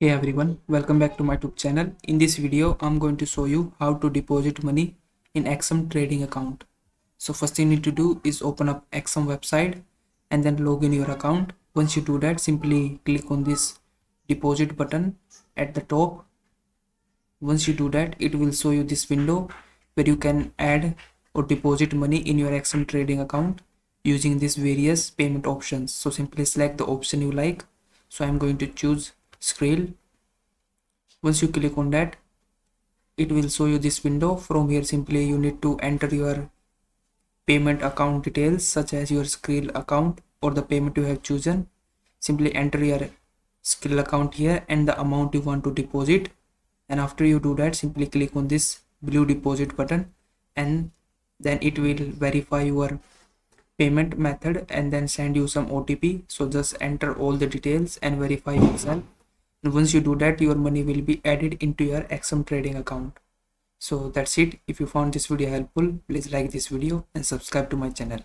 Hey everyone, welcome back to my YouTube channel. In this video, I'm going to show you how to deposit money in XM trading account. So first thing you need to do is open up XM website and then log in your account. Once you do that, simply click on this deposit button at the top. Once you do that, it will show you this window where you can add or deposit money in your XM trading account using these various payment options. So simply select the option you like. So I'm going to choose Skrill. Once you click on that, it will show you this window. From here, simply you need to enter your payment account details such as your Skrill account or the payment you have chosen. Simply enter your Skrill account here and the amount you want to deposit, and after you do that, simply click on this blue deposit button and then it will verify your payment method and then send you some OTP. So just enter all the details and verify yourself. And once you do that, your money will be added into your XM trading account. So that's it. If you found this video helpful, please like this video and subscribe to my channel.